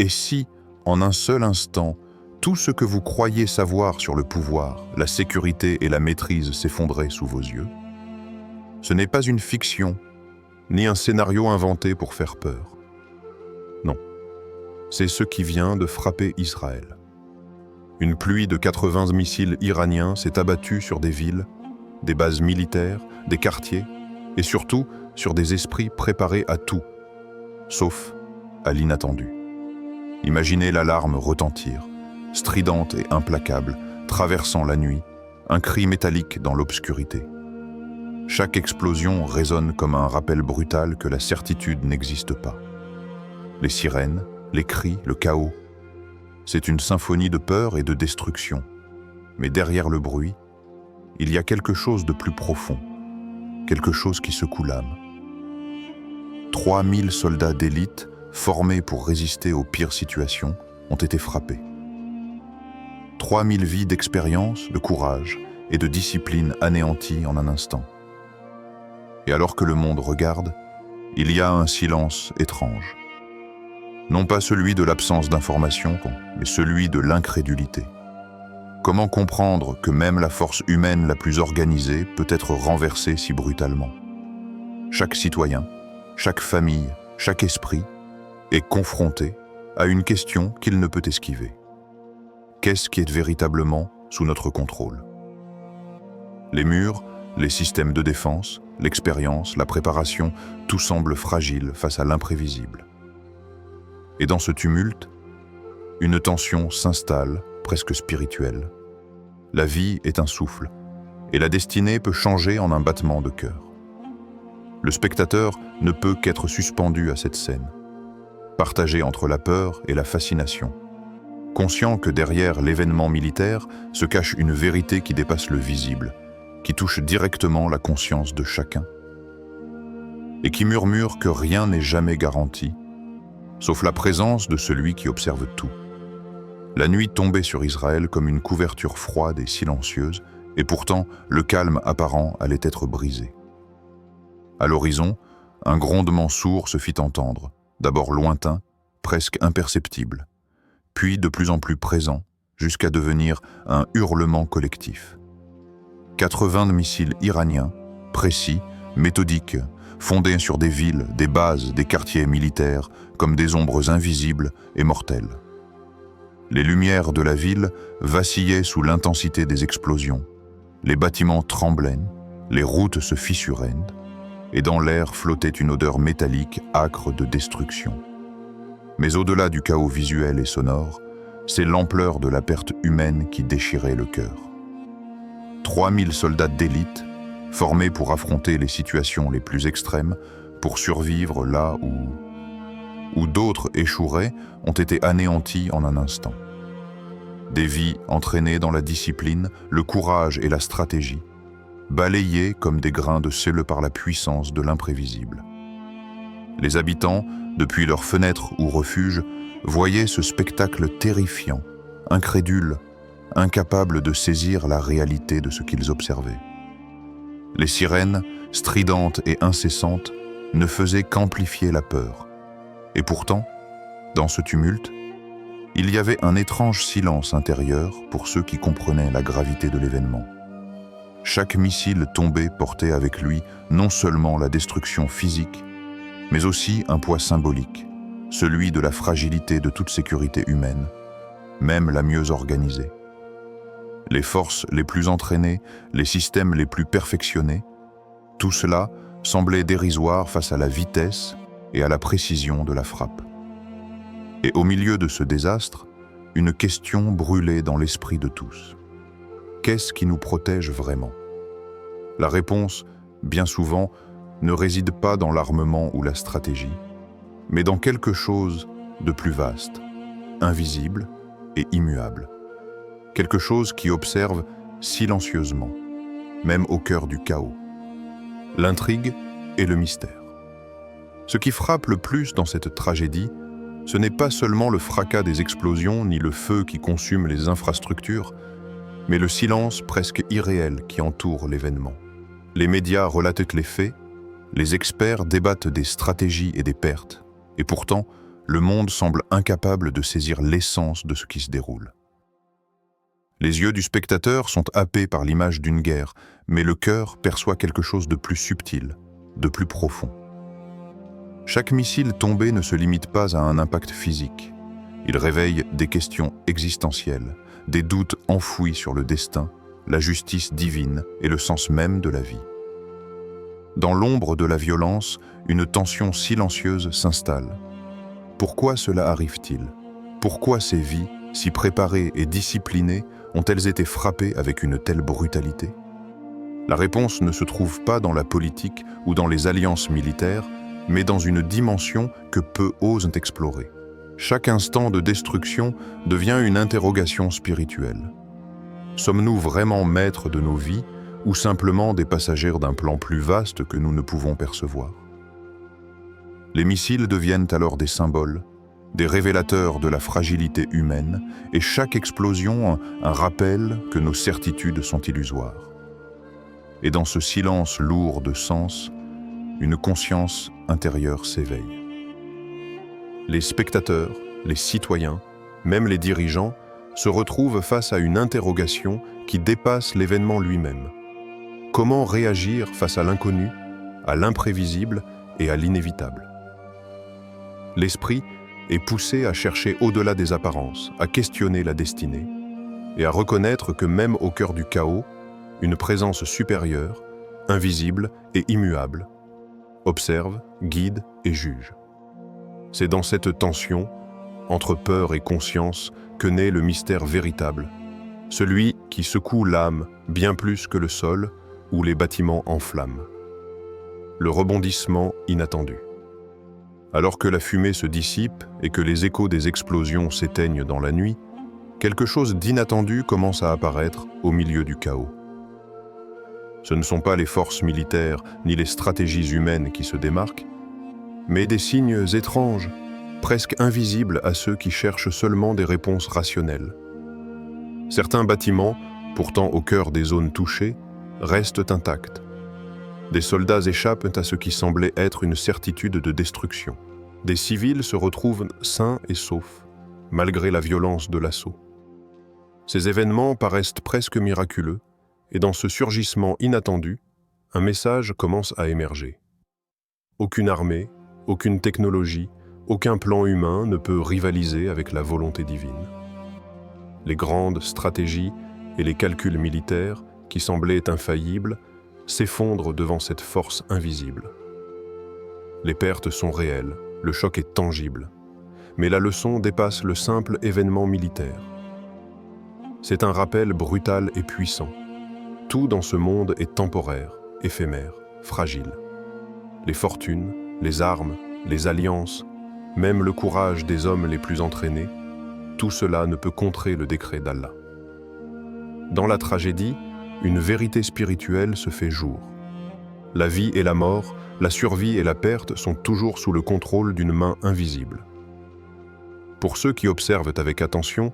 Et si, en un seul instant, tout ce que vous croyez savoir sur le pouvoir, la sécurité et la maîtrise s'effondrait sous vos yeux? Ce n'est pas une fiction, ni un scénario inventé pour faire peur. Non, c'est ce qui vient de frapper Israël. Une pluie de 80 missiles iraniens s'est abattue sur des villes, des bases militaires, des quartiers, et surtout sur des esprits préparés à tout, sauf à l'inattendu. Imaginez l'alarme retentir, stridente et implacable, traversant la nuit, un cri métallique dans l'obscurité. Chaque explosion résonne comme un rappel brutal que la certitude n'existe pas. Les sirènes, les cris, le chaos, c'est une symphonie de peur et de destruction. Mais derrière le bruit, il y a quelque chose de plus profond, quelque chose qui secoue l'âme. 3000 soldats d'élite, formés pour résister aux pires situations, ont été frappés. 3000 vies d'expérience, de courage et de discipline anéanties en un instant. Et alors que le monde regarde, il y a un silence étrange. Non pas celui de l'absence d'information, mais celui de l'incrédulité. Comment comprendre que même la force humaine la plus organisée peut être renversée si brutalement? Chaque citoyen, chaque famille, chaque esprit est confronté à une question qu'il ne peut esquiver. Qu'est-ce qui est véritablement sous notre contrôle? Les murs, les systèmes de défense, l'expérience, la préparation, tout semble fragile face à l'imprévisible. Et dans ce tumulte, une tension s'installe, presque spirituelle. La vie est un souffle, et la destinée peut changer en un battement de cœur. Le spectateur ne peut qu'être suspendu à cette scène, partagé entre la peur et la fascination, conscient que derrière l'événement militaire se cache une vérité qui dépasse le visible, qui touche directement la conscience de chacun, et qui murmure que rien n'est jamais garanti, sauf la présence de celui qui observe tout. La nuit tombait sur Israël comme une couverture froide et silencieuse, et pourtant le calme apparent allait être brisé. À l'horizon, un grondement sourd se fit entendre, d'abord lointain, presque imperceptible, puis de plus en plus présent, jusqu'à devenir un hurlement collectif. 80 missiles iraniens, précis, méthodiques, fondés sur des villes, des bases, des quartiers militaires, comme des ombres invisibles et mortelles. Les lumières de la ville vacillaient sous l'intensité des explosions, les bâtiments tremblaient, les routes se fissuraient, et dans l'air flottait une odeur métallique âcre de destruction. Mais au-delà du chaos visuel et sonore, c'est l'ampleur de la perte humaine qui déchirait le cœur. 3000 soldats d'élite, formés pour affronter les situations les plus extrêmes, pour survivre là où d'autres échoueraient, ont été anéantis en un instant. Des vies entraînées dans la discipline, le courage et la stratégie, balayées comme des grains de sel par la puissance de l'imprévisible. Les habitants, depuis leurs fenêtres ou refuges, voyaient ce spectacle terrifiant, incrédules, incapables de saisir la réalité de ce qu'ils observaient. Les sirènes, stridentes et incessantes, ne faisaient qu'amplifier la peur. Et pourtant, dans ce tumulte, il y avait un étrange silence intérieur pour ceux qui comprenaient la gravité de l'événement. Chaque missile tombé portait avec lui non seulement la destruction physique, mais aussi un poids symbolique, celui de la fragilité de toute sécurité humaine, même la mieux organisée. Les forces les plus entraînées, les systèmes les plus perfectionnés, tout cela semblait dérisoire face à la vitesse et à la précision de la frappe. Et au milieu de ce désastre, une question brûlait dans l'esprit de tous. Qu'est-ce qui nous protège vraiment? La réponse, bien souvent, ne réside pas dans l'armement ou la stratégie, mais dans quelque chose de plus vaste, invisible et immuable. Quelque chose qui observe silencieusement, même au cœur du chaos. L'intrigue et le mystère. Ce qui frappe le plus dans cette tragédie, ce n'est pas seulement le fracas des explosions ni le feu qui consume les infrastructures, mais le silence presque irréel qui entoure l'événement. Les médias relatent les faits, les experts débattent des stratégies et des pertes, et pourtant, le monde semble incapable de saisir l'essence de ce qui se déroule. Les yeux du spectateur sont happés par l'image d'une guerre, mais le cœur perçoit quelque chose de plus subtil, de plus profond. Chaque missile tombé ne se limite pas à un impact physique. Il réveille des questions existentielles, des doutes enfouis sur le destin, la justice divine et le sens même de la vie. Dans l'ombre de la violence, une tension silencieuse s'installe. Pourquoi cela arrive-t-il? Pourquoi ces vies, si préparées et disciplinées, ont-elles été frappées avec une telle brutalité? La réponse ne se trouve pas dans la politique ou dans les alliances militaires, mais dans une dimension que peu osent explorer. Chaque instant de destruction devient une interrogation spirituelle. Sommes-nous vraiment maîtres de nos vies ou simplement des passagers d'un plan plus vaste que nous ne pouvons percevoir? Les missiles deviennent alors des symboles, des révélateurs de la fragilité humaine, et chaque explosion un rappel que nos certitudes sont illusoires. Et dans ce silence lourd de sens, une conscience intérieure s'éveille. Les spectateurs, les citoyens, même les dirigeants, se retrouvent face à une interrogation qui dépasse l'événement lui-même. Comment réagir face à l'inconnu, à l'imprévisible et à l'inévitable? L'esprit est poussé à chercher au-delà des apparences, à questionner la destinée et à reconnaître que même au cœur du chaos, une présence supérieure, invisible et immuable, observe, guide et juge. C'est dans cette tension, entre peur et conscience, que naît le mystère véritable, celui qui secoue l'âme bien plus que le sol ou les bâtiments en flammes. Le rebondissement inattendu. Alors que la fumée se dissipe et que les échos des explosions s'éteignent dans la nuit, quelque chose d'inattendu commence à apparaître au milieu du chaos. Ce ne sont pas les forces militaires ni les stratégies humaines qui se démarquent, mais des signes étranges, presque invisibles à ceux qui cherchent seulement des réponses rationnelles. Certains bâtiments, pourtant au cœur des zones touchées, restent intacts. Des soldats échappent à ce qui semblait être une certitude de destruction. Des civils se retrouvent sains et saufs, malgré la violence de l'assaut. Ces événements paraissent presque miraculeux, et dans ce surgissement inattendu, un message commence à émerger. Aucune armée, aucune technologie, aucun plan humain ne peut rivaliser avec la volonté divine. Les grandes stratégies et les calculs militaires, qui semblaient infaillibles, s'effondrent devant cette force invisible. Les pertes sont réelles, le choc est tangible, mais la leçon dépasse le simple événement militaire. C'est un rappel brutal et puissant. Tout dans ce monde est temporaire, éphémère, fragile. Les fortunes, les armes, les alliances, même le courage des hommes les plus entraînés, tout cela ne peut contrer le décret d'Allah. Dans la tragédie, une vérité spirituelle se fait jour. La vie et la mort, la survie et la perte sont toujours sous le contrôle d'une main invisible. Pour ceux qui observent avec attention,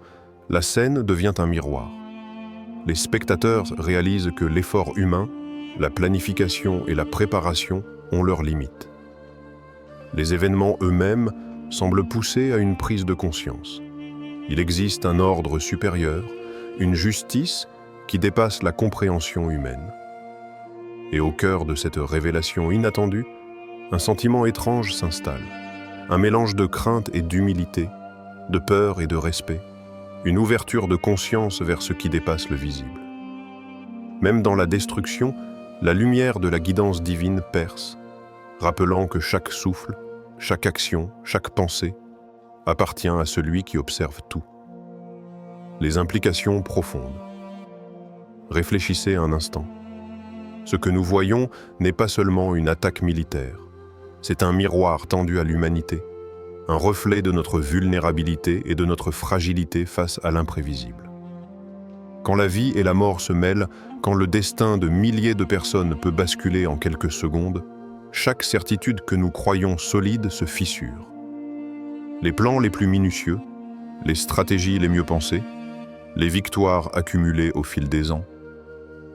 la scène devient un miroir. Les spectateurs réalisent que l'effort humain, la planification et la préparation ont leurs limites. Les événements eux-mêmes semblent pousser à une prise de conscience. Il existe un ordre supérieur, une justice qui dépasse la compréhension humaine. Et au cœur de cette révélation inattendue, un sentiment étrange s'installe, un mélange de crainte et d'humilité, de peur et de respect, une ouverture de conscience vers ce qui dépasse le visible. Même dans la destruction, la lumière de la guidance divine perce, rappelant que chaque souffle, chaque action, chaque pensée appartient à celui qui observe tout. Les implications profondes. Réfléchissez un instant. Ce que nous voyons n'est pas seulement une attaque militaire, c'est un miroir tendu à l'humanité, un reflet de notre vulnérabilité et de notre fragilité face à l'imprévisible. Quand la vie et la mort se mêlent, quand le destin de milliers de personnes peut basculer en quelques secondes, chaque certitude que nous croyons solide se fissure. Les plans les plus minutieux, les stratégies les mieux pensées, les victoires accumulées au fil des ans,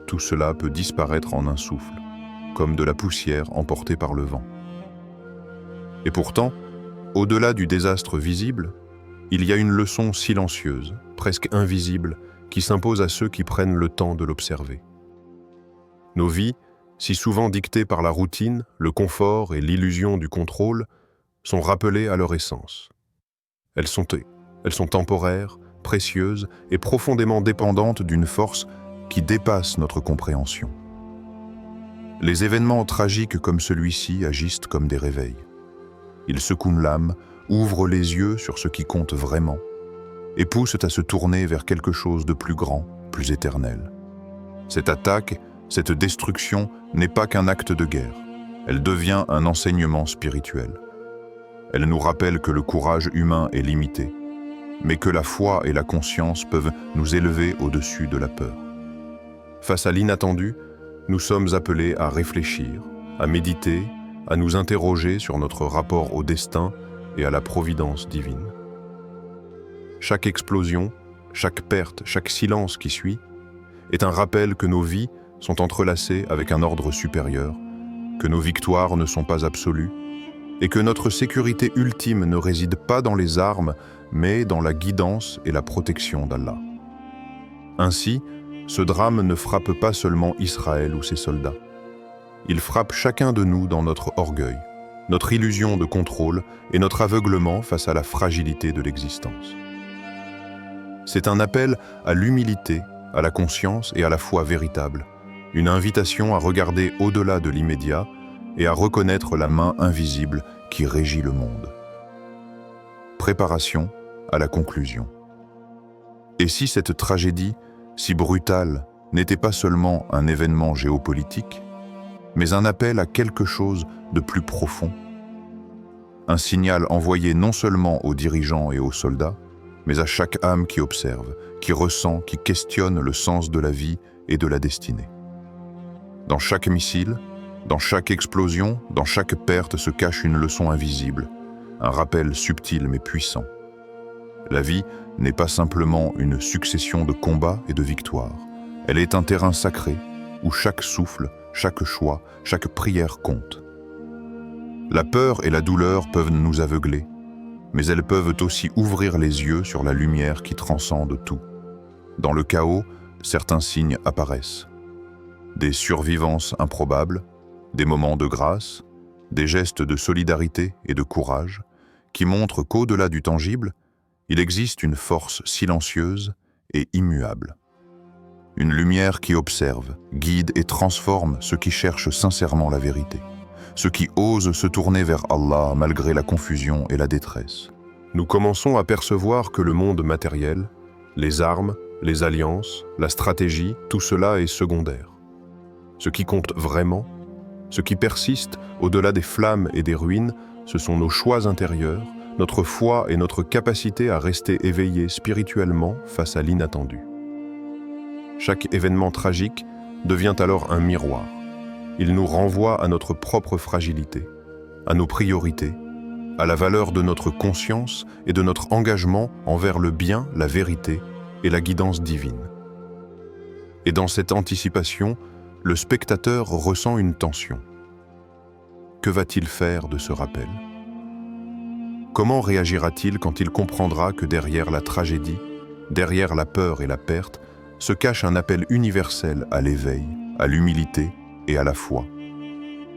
tout cela peut disparaître en un souffle, comme de la poussière emportée par le vent. Et pourtant, Au-delà du désastre visible, il y a une leçon silencieuse, presque invisible, qui s'impose à ceux qui prennent le temps de l'observer. Nos vies, si souvent dictées par la routine, le confort et l'illusion du contrôle, sont rappelées à leur essence. Elles sont temporaires, précieuses et profondément dépendantes d'une force qui dépasse notre compréhension. Les événements tragiques comme celui-ci agissent comme des réveils. Ils secouent l'âme, ouvrent les yeux sur ce qui compte vraiment et poussent à se tourner vers quelque chose de plus grand, plus éternel. Cette attaque, cette destruction n'est pas qu'un acte de guerre. Elle devient un enseignement spirituel. Elle nous rappelle que le courage humain est limité, mais que la foi et la conscience peuvent nous élever au-dessus de la peur. Face à l'inattendu, nous sommes appelés à réfléchir, à méditer, à nous interroger sur notre rapport au destin et à la providence divine. Chaque explosion, chaque perte, chaque silence qui suit est un rappel que nos vies sont entrelacées avec un ordre supérieur, que nos victoires ne sont pas absolues et que notre sécurité ultime ne réside pas dans les armes, mais dans la guidance et la protection d'Allah. Ainsi, ce drame ne frappe pas seulement Israël ou ses soldats. Il frappe chacun de nous dans notre orgueil, notre illusion de contrôle et notre aveuglement face à la fragilité de l'existence. C'est un appel à l'humilité, à la conscience et à la foi véritable, une invitation à regarder au-delà de l'immédiat et à reconnaître la main invisible qui régit le monde. Préparation à la conclusion. Et si cette tragédie, si brutale, n'était pas seulement un événement géopolitique, mais un appel à quelque chose de plus profond, un signal envoyé non seulement aux dirigeants et aux soldats, mais à chaque âme qui observe, qui ressent, qui questionne le sens de la vie et de la destinée. Dans chaque missile, dans chaque explosion, dans chaque perte se cache une leçon invisible, un rappel subtil mais puissant. La vie n'est pas simplement une succession de combats et de victoires. Elle est un terrain sacré où chaque souffle, chaque choix, chaque prière compte. La peur et la douleur peuvent nous aveugler, mais elles peuvent aussi ouvrir les yeux sur la lumière qui transcende tout. Dans le chaos, certains signes apparaissent. Des survivances improbables, des moments de grâce, des gestes de solidarité et de courage qui montrent qu'au-delà du tangible, il existe une force silencieuse et immuable. Une lumière qui observe, guide et transforme ceux qui cherchent sincèrement la vérité, ceux qui osent se tourner vers Allah malgré la confusion et la détresse. Nous commençons à percevoir que le monde matériel, les armes, les alliances, la stratégie, tout cela est secondaire. Ce qui compte vraiment, ce qui persiste au-delà des flammes et des ruines, ce sont nos choix intérieurs, notre foi et notre capacité à rester éveillés spirituellement face à l'inattendu. Chaque événement tragique devient alors un miroir. Il nous renvoie à notre propre fragilité, à nos priorités, à la valeur de notre conscience et de notre engagement envers le bien, la vérité et la guidance divine. Et dans cette anticipation, le spectateur ressent une tension. Que va-t-il faire de ce rappel ? Comment réagira-t-il quand il comprendra que derrière la tragédie, derrière la peur et la perte, se cache un appel universel à l'éveil, à l'humilité et à la foi?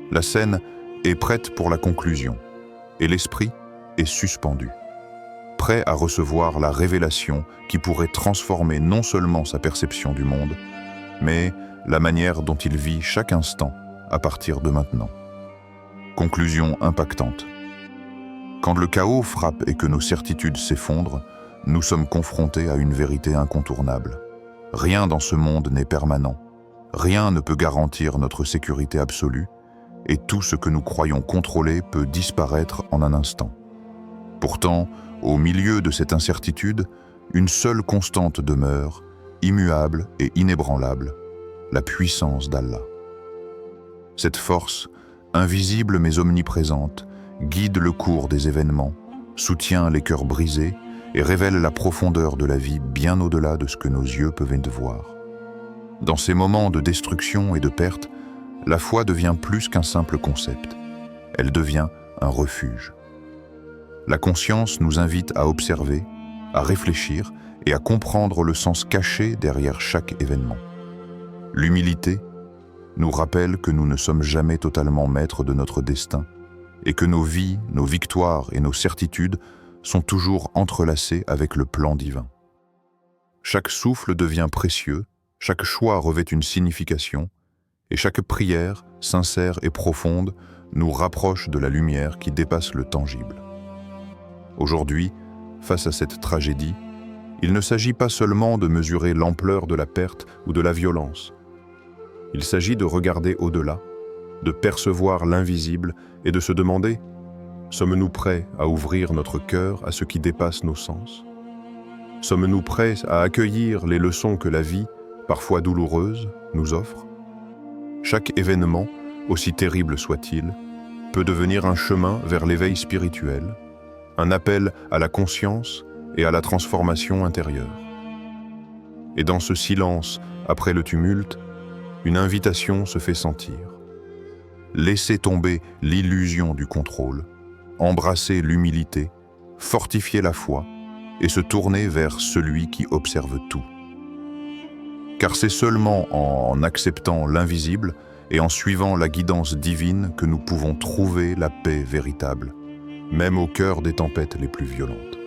La scène est prête pour la conclusion, et l'esprit est suspendu, prêt à recevoir la révélation qui pourrait transformer non seulement sa perception du monde, mais la manière dont il vit chaque instant à partir de maintenant. Conclusion impactante. Quand le chaos frappe et que nos certitudes s'effondrent, nous sommes confrontés à une vérité incontournable. Rien dans ce monde n'est permanent. Rien ne peut garantir notre sécurité absolue, et tout ce que nous croyons contrôler peut disparaître en un instant. Pourtant, au milieu de cette incertitude, une seule constante demeure, immuable et inébranlable, la puissance d'Allah. Cette force, invisible mais omniprésente, guide le cours des événements, soutient les cœurs brisés et révèle la profondeur de la vie bien au-delà de ce que nos yeux peuvent voir. Dans ces moments de destruction et de perte, la foi devient plus qu'un simple concept. Elle devient un refuge. La conscience nous invite à observer, à réfléchir et à comprendre le sens caché derrière chaque événement. L'humilité nous rappelle que nous ne sommes jamais totalement maîtres de notre destin et que nos vies, nos victoires et nos certitudes sont toujours entrelacées avec le plan divin. Chaque souffle devient précieux, chaque choix revêt une signification, et chaque prière, sincère et profonde, nous rapproche de la lumière qui dépasse le tangible. Aujourd'hui, face à cette tragédie, il ne s'agit pas seulement de mesurer l'ampleur de la perte ou de la violence. Il s'agit de regarder au-delà, de percevoir l'invisible et de se demander: sommes-nous prêts à ouvrir notre cœur à ce qui dépasse nos sens? Sommes-nous prêts à accueillir les leçons que la vie, parfois douloureuse, nous offre? Chaque événement, aussi terrible soit-il, peut devenir un chemin vers l'éveil spirituel, un appel à la conscience et à la transformation intérieure. Et dans ce silence, après le tumulte, une invitation se fait sentir. Laisser tomber l'illusion du contrôle, embrasser l'humilité, fortifier la foi et se tourner vers celui qui observe tout. Car c'est seulement en acceptant l'invisible et en suivant la guidance divine que nous pouvons trouver la paix véritable, même au cœur des tempêtes les plus violentes.